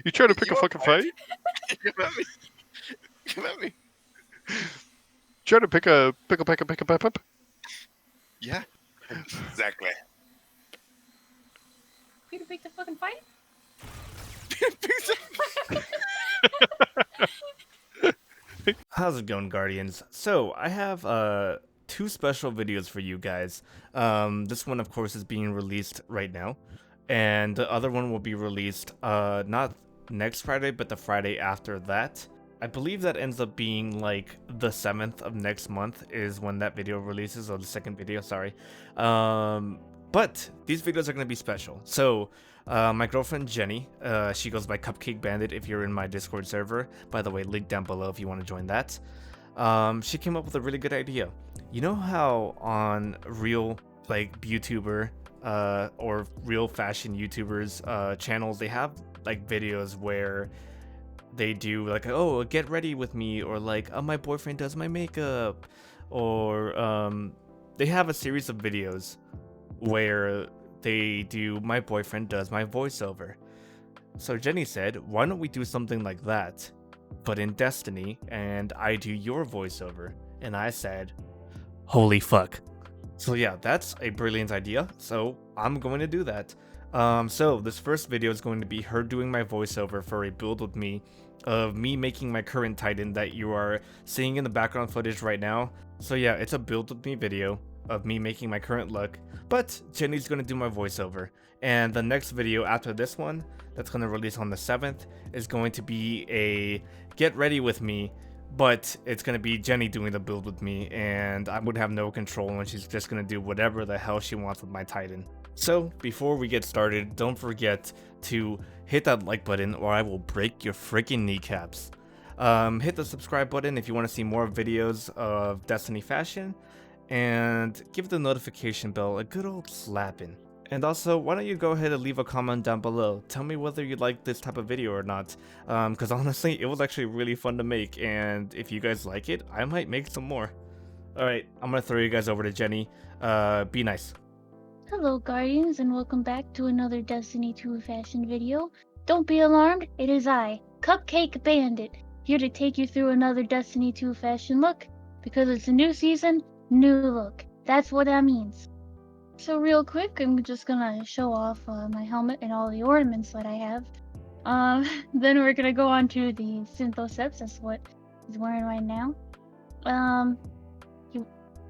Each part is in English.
You trying to pick a fucking fight? Come at me. Come at me. Trying to pick a pick. Yeah. Exactly. You to pick the fucking fight? How's it going, Guardians? So, I have two special videos for you guys. This one, of course, is being released right now, and the other one will be released not next Friday, but the Friday after that. I believe that ends up being like the 7th of next month is when that video releases, or the second video, sorry. But these videos are going to be special. So, my girlfriend Jenny, she goes by Cupcake Bandit if you're in my Discord server. By the way, link down below if you want to join that. She came up with a really good idea. You know how on real like YouTuber or real fashion YouTubers channels, they have like videos where they do like, oh, get ready with me, or like, oh, my boyfriend does my makeup, or they have a series of videos where they do my boyfriend does my voiceover. So Jenny said, why don't we do something like that, but in Destiny, and I do your voiceover? And I said, holy fuck. So yeah, that's a brilliant idea, so I'm going to do that. So this first video is going to be her doing my voiceover for a build with me, of me making my current Titan that you are seeing in the background footage right now. So yeah, it's a build with me video of me making my current look, but Jenny's gonna do my voiceover. And the next video after this one, that's gonna release on the 7th, is going to be a get ready with me, but it's gonna be Jenny doing the build with me, and I would have no control, and she's just gonna do whatever the hell she wants with my Titan. So before we get started, don't forget to hit that like button or I will break your freaking kneecaps. Hit the subscribe button if you want to see more videos of Destiny fashion, and give the notification bell a good old slapping. And also, why don't you go ahead and leave a comment down below. Tell me whether you like this type of video or not, because honestly, it was actually really fun to make, and if you guys like it, I might make some more. Alright, I'm gonna throw you guys over to Jenny. Be nice. Hello, Guardians, and welcome back to another Destiny 2 fashion video. Don't be alarmed, it is I, Cupcake Bandit, here to take you through another Destiny 2 fashion look, because it's a new season, new look. That's what that means. So real quick, I'm just gonna show off my helmet and all the ornaments that I have. Then we're gonna go on to the Synthoceps, that's what he's wearing right now.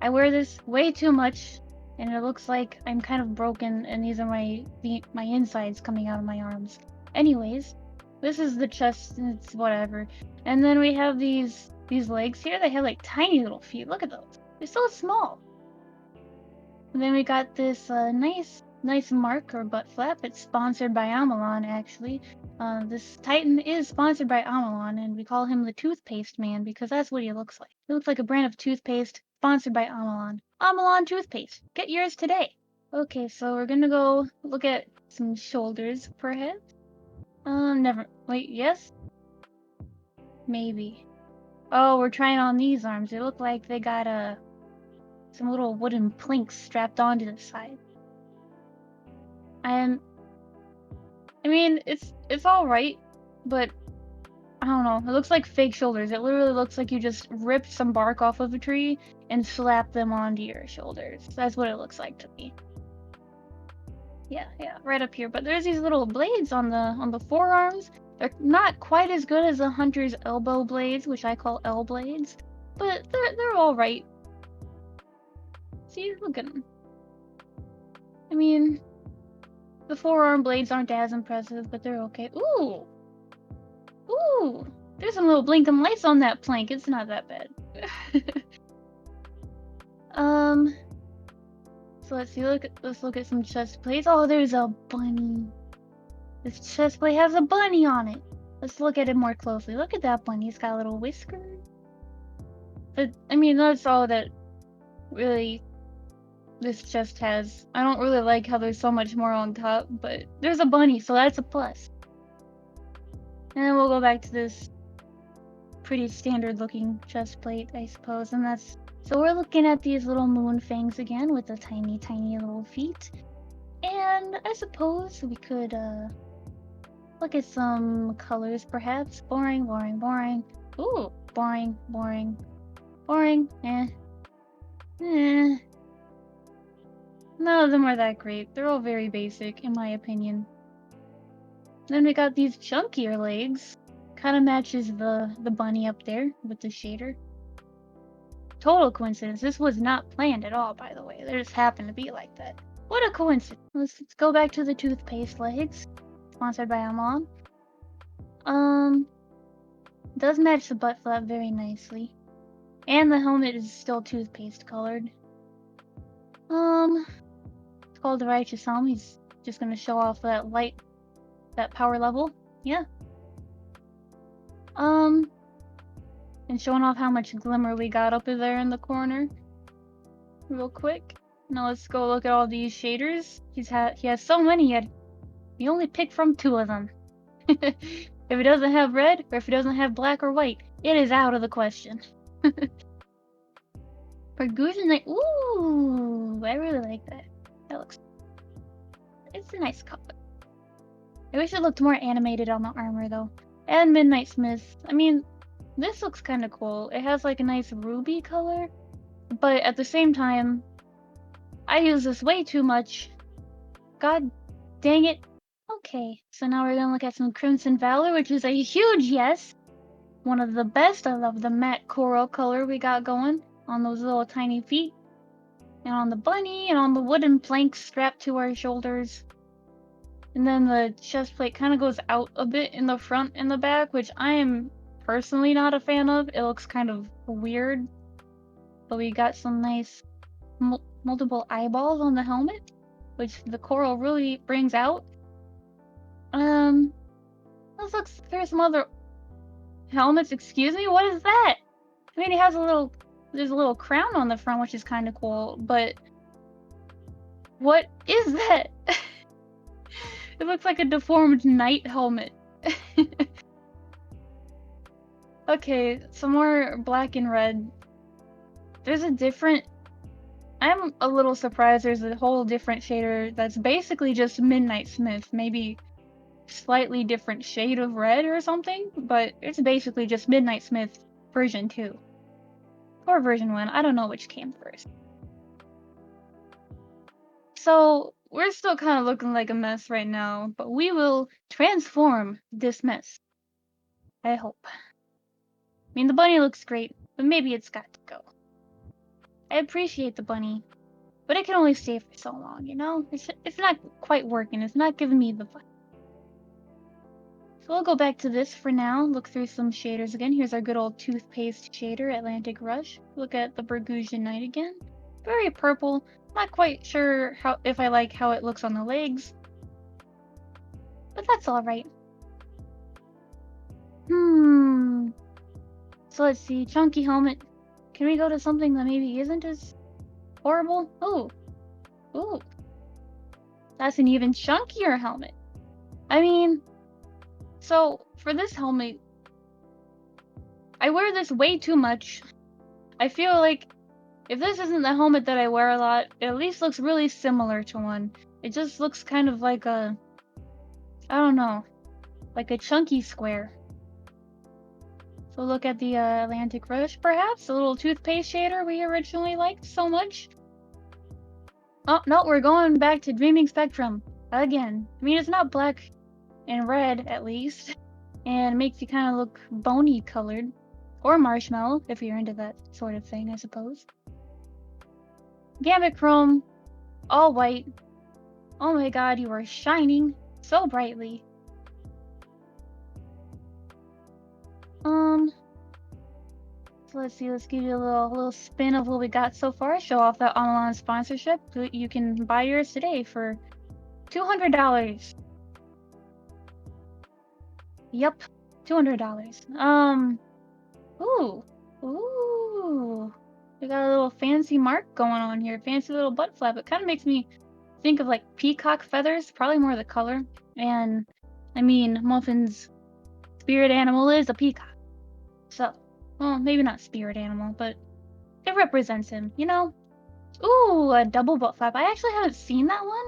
I wear this way too much, and it looks like I'm kind of broken, and these are my insides coming out of my arms. Anyways, this is the chest, and it's whatever. And then we have these legs here. They have like tiny little feet. Look at those. They're so small. And then we got this nice mark or butt flap. It's sponsored by Amalon, actually. This Titan is sponsored by Amalon, and we call him the Toothpaste Man because that's what he looks like. He looks like a brand of toothpaste sponsored by Amalon. Amalon toothpaste. Get yours today. Okay, so we're gonna go look at some shoulders, perhaps. Never. Wait, yes? Maybe. Oh, we're trying on these arms. They look like they got some little wooden planks strapped onto the side. And I mean, it's all right, but I don't know. It looks like fake shoulders. It literally looks like you just ripped some bark off of a tree and slapped them onto your shoulders. That's what it looks like to me. Yeah, right up here. But there's these little blades on the forearms. They're not quite as good as the hunter's elbow blades, which I call L blades, but they're all right. See, look at them. I mean, the forearm blades aren't as impressive, but they're okay. Ooh! Ooh! There's some little blinking lights on that plank. It's not that bad. So let's see. Let's look at some chest plates. Oh, there's a bunny. This chest plate has a bunny on it. Let's look at it more closely. Look at that bunny. It's got a little whisker. But I mean, that's all that really this chest has. I don't really like how there's so much more on top, but there's a bunny, so that's a plus. And then we'll go back to this pretty standard looking chest plate, I suppose, and that's... So we're looking at these little moon fangs again with the tiny little feet. And I suppose we could, Look at some colors, perhaps. Boring, boring, boring. Ooh, boring, boring, boring. Eh. None of them are that great. They're all very basic, in my opinion. Then we got these chunkier legs. Kind of matches the bunny up there with the shader. Total coincidence. This was not planned at all, by the way. They just happened to be like that. What a coincidence. Let's go back to the toothpaste legs. Sponsored by Amon. Does match the butt flap very nicely. And the helmet is still toothpaste colored. It's called the Righteous Helm. He's just gonna show off that light, that power level. Yeah. And showing off how much glimmer we got up in there in the corner. Real quick. Now let's go look at all these shaders. He has so many, he only picked from 2 of them. If it doesn't have red, or if it doesn't have black or white, it is out of the question. BERGUSIAN, ooh, I really like that. That looks, it's a nice color. I wish it looked more animated on the armor though. And Midnight Smith. I mean, this looks kind of cool. It has like a nice ruby color, but at the same time, I use this way too much. God dang it. Okay, so now we're gonna look at some Crimson Valor, which is a huge yes. One of the best. I love the matte coral color we got going on those little tiny feet. And on the bunny, and on the wooden planks strapped to our shoulders. And then the chest plate kind of goes out a bit in the front and the back, which I am personally not a fan of. It looks kind of weird. But we got some nice multiple eyeballs on the helmet, which the coral really brings out. Let's look through some other helmets. Excuse me, what is that? I mean, it has there's a little crown on the front, which is kind of cool, but what is that? It looks like a deformed knight helmet. Okay, some more black and red. There's a different... I'm a little surprised there's a whole different shader that's basically just Midnight Smith. Maybe slightly different shade of red or something, but it's basically just Midnight Smith version 2. Or version 1, I don't know which came first. So, we're still kind of looking like a mess right now, but we will transform this mess. I hope. I mean, the bunny looks great, but maybe it's got to go. I appreciate the bunny, but it can only stay for so long, you know? It's not quite working, it's not giving me the vibe. So we'll go back to this for now, look through some shaders again. Here's our good old toothpaste shader, Atlantic Rush. Look at the Bergusian Knight again. Very purple. Not quite sure if I like how it looks on the legs. But that's alright. So let's see, chunky helmet. Can we go to something that maybe isn't as horrible? Ooh. That's an even chunkier helmet. I mean... So, for this helmet, I wear this way too much. I feel like if this isn't the helmet that I wear a lot, it at least looks really similar to one. It just looks kind of like a, I don't know, like a chunky square. So look at the Atlantic Rush, perhaps? A little toothpaste shader we originally liked so much. Oh, no, we're going back to Dreaming Spectrum. Again. I mean, it's not black and red, at least. And makes you kind of look bony colored. Or marshmallow, if you're into that sort of thing, I suppose. Gambit Chrome. All white. Oh my god, you are shining so brightly. So let's see, let's give you a little spin of what we got so far. Show off that online sponsorship. You can buy yours today for $200. Yep, $200. Ooh. We got a little fancy mark going on here. Fancy little butt flap. It kind of makes me think of like peacock feathers. Probably more the color. And, I mean, Muffin's spirit animal is a peacock. So, well, maybe not spirit animal, but it represents him, you know? Ooh, a double butt flap. I actually haven't seen that one.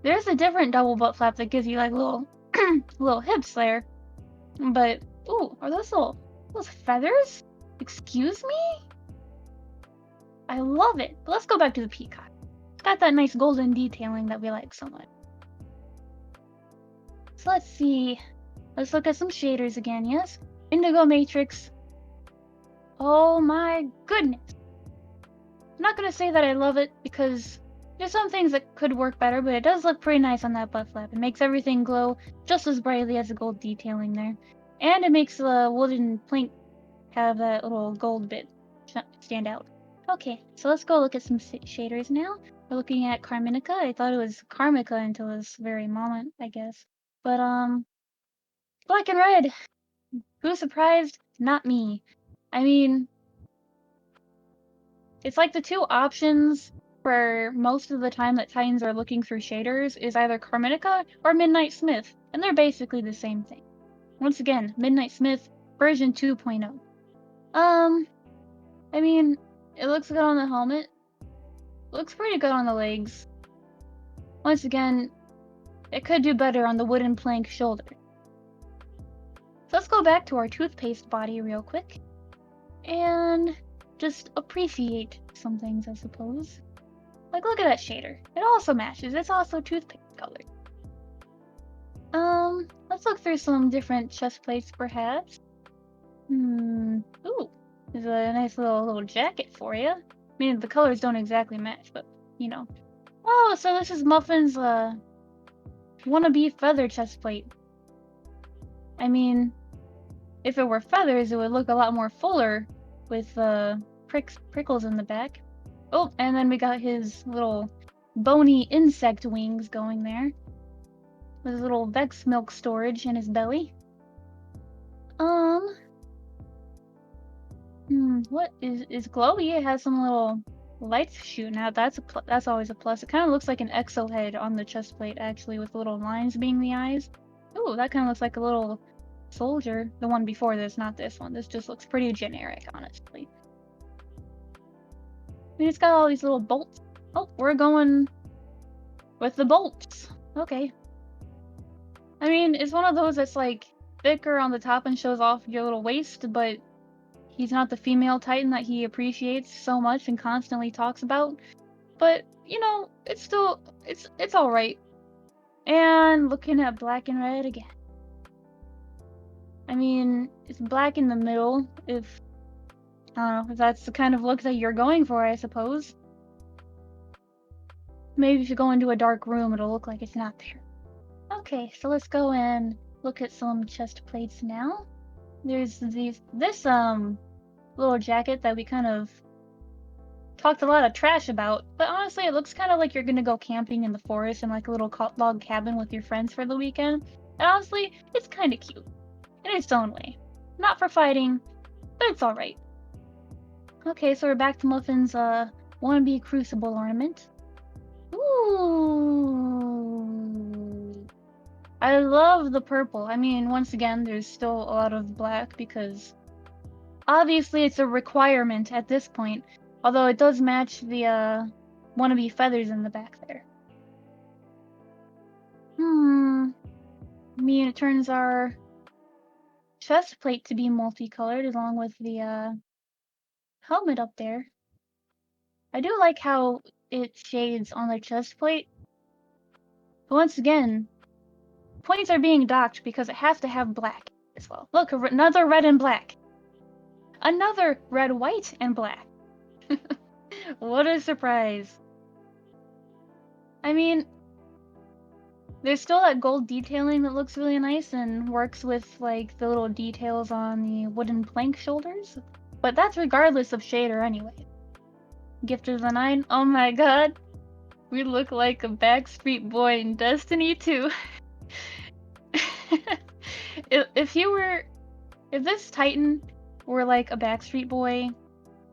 There's a different double butt flap that gives you like little little hips there. But, ooh, are those feathers? Excuse me? I love it. But let's go back to the peacock. It's got that nice golden detailing that we like so much. So let's see. Let's look at some shaders again, yes? Indigo Matrix. Oh my goodness. I'm not gonna say that I love it because there's some things that could work better, but it does look pretty nice on that butt flap. It makes everything glow just as brightly as the gold detailing there. And it makes the wooden plank have that little gold bit stand out. Okay, so let's go look at some shaders now. We're looking at CARMINICA. I thought it was CARMICA until this very moment, I guess. But, black and red. Who's surprised? Not me. I mean, it's like the two options for most of the time that Titans are looking through shaders is either CARMINICA or Midnight Smith, and they're basically the same thing. Once again, Midnight Smith version 2.0. I mean, it looks good on the helmet. Looks pretty good on the legs. Once again, it could do better on the wooden plank shoulder. So let's go back to our toothpaste body real quick. And just appreciate some things, I suppose. Like, look at that shader. It also matches. It's also toothpaste colored. Let's look through some different chest plates, perhaps. Ooh, there's a nice little jacket for you. I mean, the colors don't exactly match, but, you know. Oh, so this is Muffin's, wannabe feather chest plate. I mean, if it were feathers, it would look a lot more fuller with, prickles in the back. Oh, and then we got his little bony insect wings going there. With his little Vex milk storage in his belly. What is glowy? It has some little lights shooting out. That's always a plus. It kind of looks like an exo head on the chest plate, actually, with little lines being the eyes. Ooh, that kind of looks like a little soldier. The one before this, not this one. This just looks pretty generic, honestly. I mean, it's got all these little bolts. Oh, we're going with the bolts. Okay. I mean, it's one of those that's like thicker on the top and shows off your little waist, but he's not the female Titan that he appreciates so much and constantly talks about. But, you know, it's still, it's alright. And looking at black and red again. I mean, it's black in the middle, if that's the kind of look that you're going for, I suppose. Maybe if you go into a dark room, it'll look like it's not there. Okay, so let's go and look at some chest plates now. There's this little jacket that we kind of talked a lot of trash about, but honestly, it looks kind of like you're gonna go camping in the forest in like a little log cabin with your friends for the weekend. And honestly, it's kind of cute in its own way. Not for fighting, but it's alright. Okay, so we're back to Muffin's wannabe crucible ornament. Ooh. I love the purple. I mean, once again, there's still a lot of black because obviously it's a requirement at this point, although it does match the wannabe feathers in the back there. I mean, it turns our chest plate to be multicolored along with the helmet up there. I do like how it shades on the chest plate. But once again, points are being docked because it has to have black as well. Look, another red and black. Another red, white, and black. What a surprise. I mean, there's still that gold detailing that looks really nice and works with like the little details on the wooden plank shoulders. But that's regardless of shader anyway. Gift of the Nine. Oh my god. We look like a Backstreet Boy in Destiny 2. If this Titan were like a Backstreet Boy,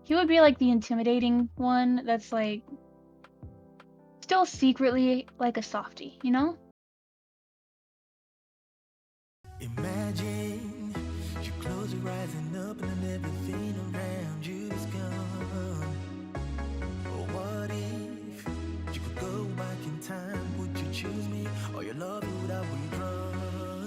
he would be like the intimidating one that's like still secretly like a softie, you know? Imagine you close your eyes and up and everything around you is gone. Or what if you could go back in time? Would you choose me or your love would I withdraw?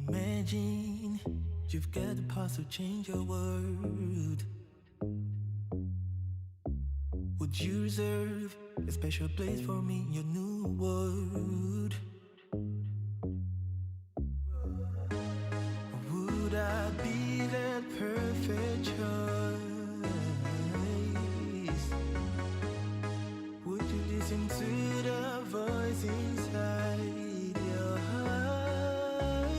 Imagine you've got the power to change your world. Would you reserve a special place for me in your new world? Would I be that perfect choice? Would you listen to the voice inside your heart?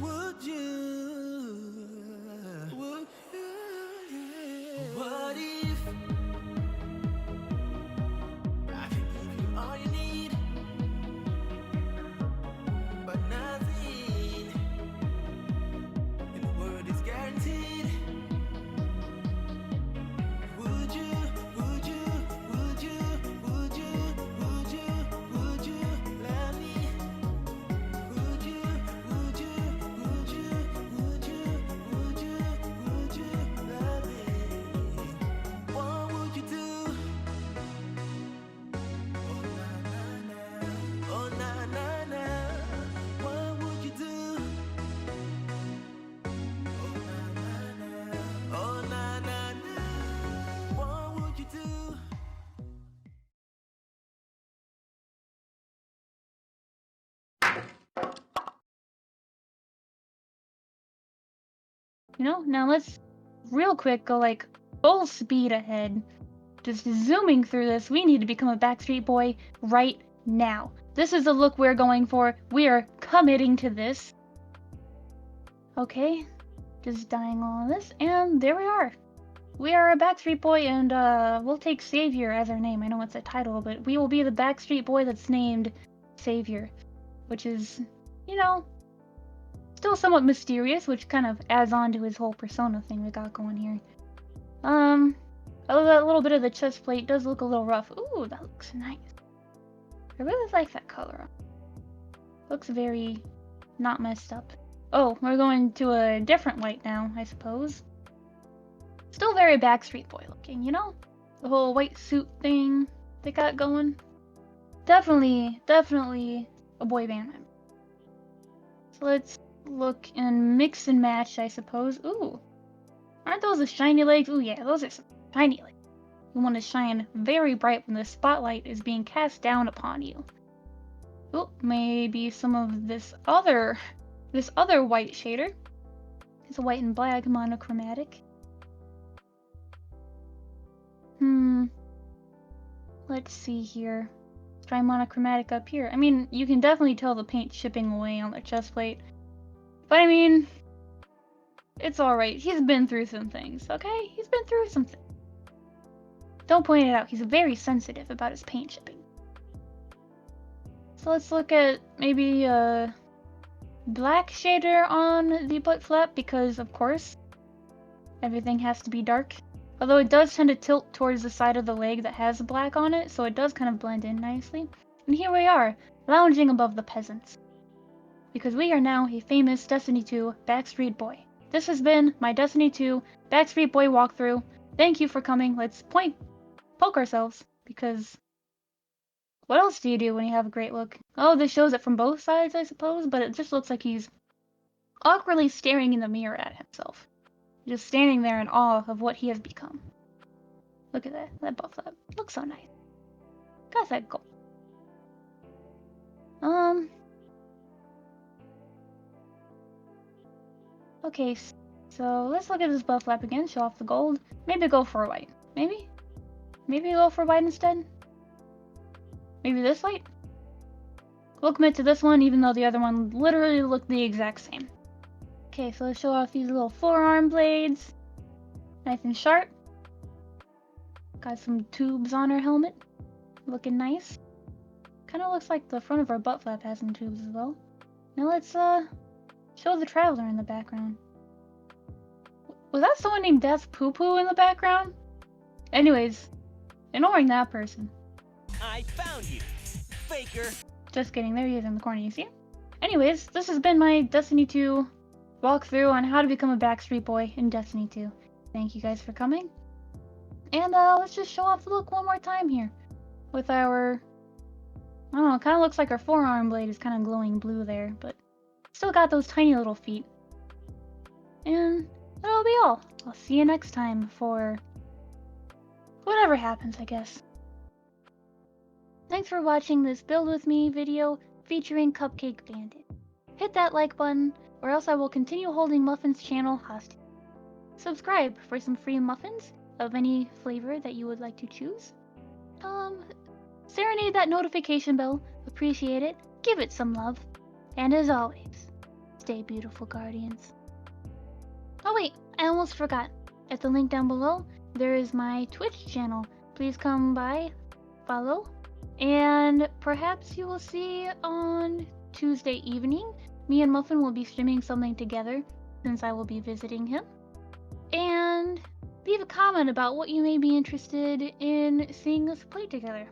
Would you? Would you? What if I can give you all you need, but nothing in the world is guaranteed? Would you? Would you? Would you? Would you? Would you? Would you love me? Would you? Would you? Would you? Would you? Would you? Would you love me? What would you do? Oh na na na, oh na na na. What would you do? Oh na na na, oh na na na. What would you do? You know, now let's real quick go like full speed ahead. Just zooming through this, we need to become a Backstreet Boy right now. This is the look we're going for. We are committing to this. Okay, just dying all of this, and there we are. We are a Backstreet Boy, and we'll take Savior as our name. I know it's a title, but we will be the Backstreet Boy that's named Savior, which is, you know, still somewhat mysterious, which kind of adds on to his whole persona thing we got going here. Although that little bit of the chest plate does look a little rough. Ooh, that looks nice. I really like that color. Looks very not messed up. Oh, we're going to a different white now, I suppose. Still very Backstreet Boy looking, you know? The whole white suit thing they got going. Definitely a boy band member. So let's look and mix and match, I suppose. Ooh. Aren't those the shiny legs? Ooh, yeah, those are some shiny legs. You want to shine very bright when the spotlight is being cast down upon you. Ooh, maybe some of this other white shader. It's a white and black monochromatic. Let's see here. Let's try monochromatic up here. I mean, you can definitely tell the paint chipping away on the chest plate. But I mean, it's alright. He's been through some things, okay? He's been through some things. Don't point it out. He's very sensitive about his paint chipping. So let's look at maybe a black shader on the butt flap because, of course, everything has to be dark. Although it does tend to tilt towards the side of the leg that has black on it, so it does kind of blend in nicely. And here we are, lounging above the peasants. Because we are now a famous Destiny 2 Backstreet Boy. This has been my Destiny 2 Backstreet Boy walkthrough. Thank you for coming. Let's poke ourselves, because what else do you do when you have a great look? Oh, this shows it from both sides, I suppose, but it just looks like he's awkwardly staring in the mirror at himself. Just standing there in awe of what he has become. Look at that butt flap. Looks so nice. Got that gold. Okay, so let's look at this butt flap again, show off the gold. Maybe go for a white. Maybe go for white instead? Maybe this white? We'll commit to this one, even though the other one literally looked the exact same. Okay, so let's show off these little forearm blades. Nice and sharp. Got some tubes on her helmet. Looking nice. Kinda looks like the front of her butt flap has some tubes as well. Now let's show the Traveler in the background. Was that someone named Death Poo Poo in the background? Anyways, ignoring that person. I found you, faker. Just kidding, there he is in the corner, you see him? Anyways, this has been my Destiny 2 walkthrough on how to become a Backstreet Boy in Destiny 2. Thank you guys for coming. And let's just show off the look one more time here. With our, I don't know, it kind of looks like our forearm blade is kind of glowing blue there, but Still got those tiny little feet. And that'll be all. I'll see you next time for whatever happens, I guess. Thanks for watching this Build With Me video featuring Cupcake Bandit. Hit that like button, or else I will continue holding Muffin's channel hostage. Subscribe for some free muffins of any flavor that you would like to choose. Serenade that notification bell. Appreciate it. Give it some love. And as always, stay beautiful, Guardians. Oh wait, I almost forgot. At the link down below, there is my Twitch channel. Please come by, follow, and perhaps you will see on Tuesday evening, me and Muffin will be streaming something together since I will be visiting him. And leave a comment about what you may be interested in seeing us play together.